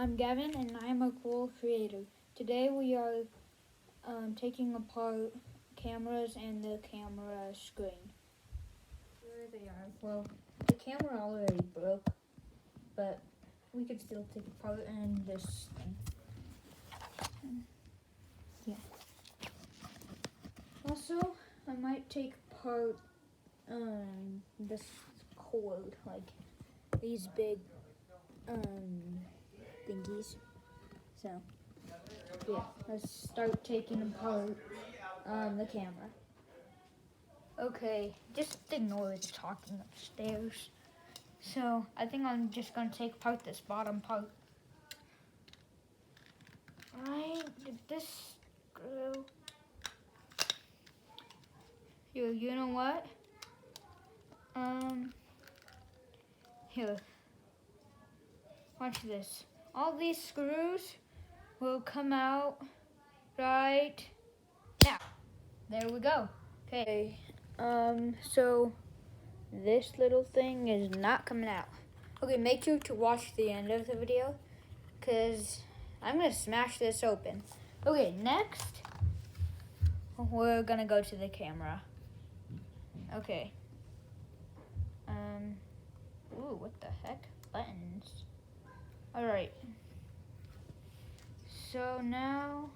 I'm Gavin and I'm a cool creator. Today we are taking apart cameras and the camera screen. Here they are. Well, the camera already broke, but we could still take apart and this thing. Yeah. Also, I might take apart this cord, like these big thingies. So yeah, let's start taking apart the camera. Okay, just ignore the talking upstairs. So I think I'm just gonna take apart this bottom part. Right, this screw. Here, you know what? Here. Watch this. All these screws will come out right now. There we go. Okay. So this little thing is not coming out. Okay, make sure to watch the end of the video, because I'm going to smash this open. Okay, next, we're going to go to the camera. Okay. Ooh, what the heck? Buttons. Alright. So now,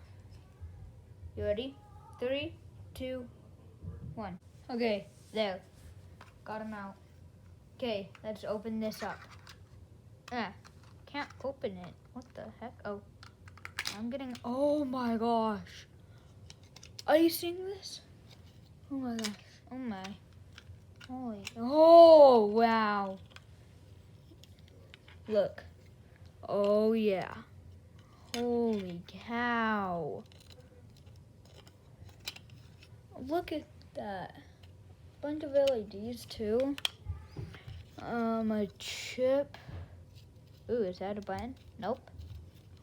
you ready? 3, 2, 1. Okay, there. Got him out. Okay, let's open this up. Can't open it. What the heck? Oh, oh my gosh. Are you seeing this? Oh my gosh. Oh my. Holy. Oh, wow. Look. Oh yeah. Holy cow. Look at that. Bunch of LEDs too. A chip. Ooh, is that a button? Nope.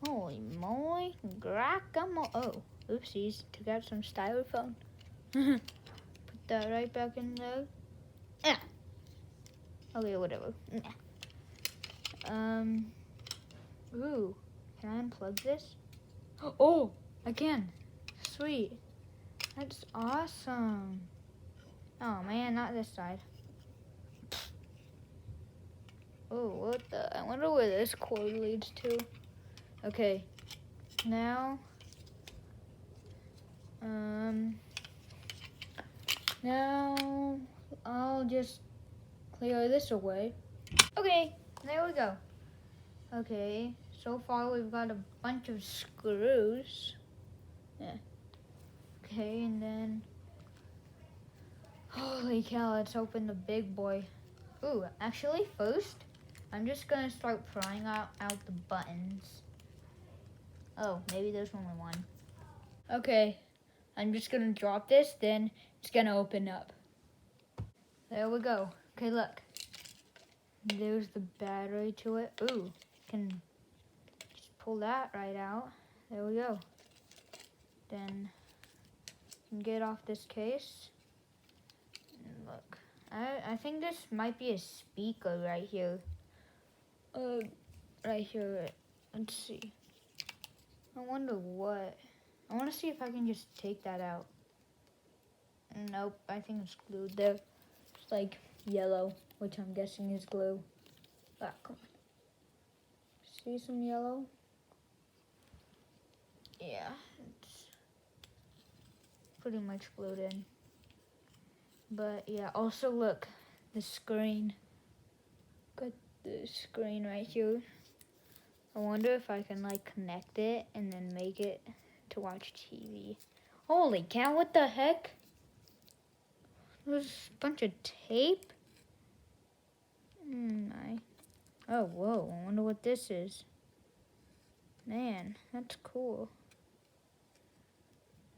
Holy moly. Guacamole. Oh, oopsies. Took out some styrofoam. Put that right back in there. Yeah. Okay, whatever. Ooh. Can I unplug this? Oh, I can. Sweet. That's awesome. Oh man, not this side. Oh, what the? I wonder where this cord leads to. Okay. Now I'll just clear this away. Okay, there we go. Okay, so far we've got a bunch of screws. Yeah. Okay, and then, holy cow, let's open the big boy. Ooh, actually, first, I'm just gonna start prying out the buttons. Oh, maybe there's only one. Okay, I'm just gonna drop this, then it's gonna open up. There we go. Okay, look. There's the battery to it. Ooh, can just pull that right out. There we go. Then get off this case. And look, I think this might be a speaker right here. Right here. Let's see. I wonder what. I want to see if I can just take that out. Nope, I think it's glued there. It's like yellow, which I'm guessing is glue. Ah, come on. See some yellow? Yeah, it's pretty much glued in. But yeah, also look, the screen. Got the screen right here. I wonder if I can like connect it and then make it to watch TV. Holy cow, what the heck? There's a bunch of tape? Oh, whoa, I wonder what this is. Man, that's cool.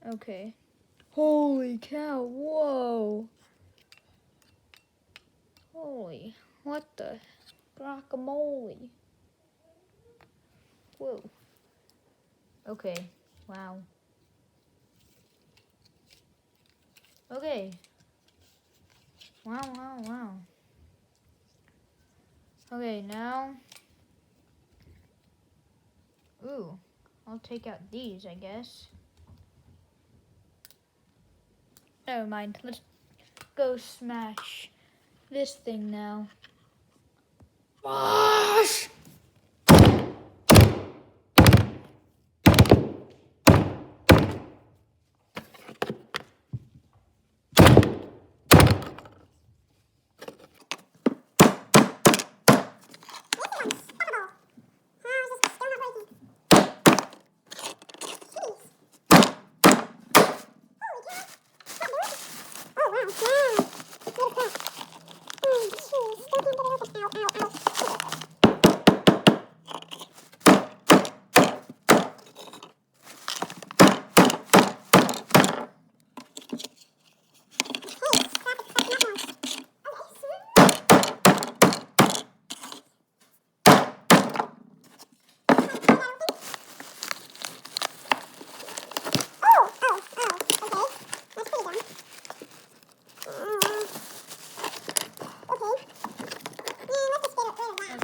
Okay. Holy cow, whoa. Holy, what the guacamole? Whoa. Okay, wow. Okay. Wow. Okay, now Ooh, I'll take out these, I guess. Never mind. Let's go smash this thing now. Smash!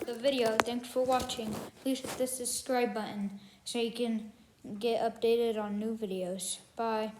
The video. Thanks for watching. Please hit the subscribe button so you can get updated on new videos. Bye.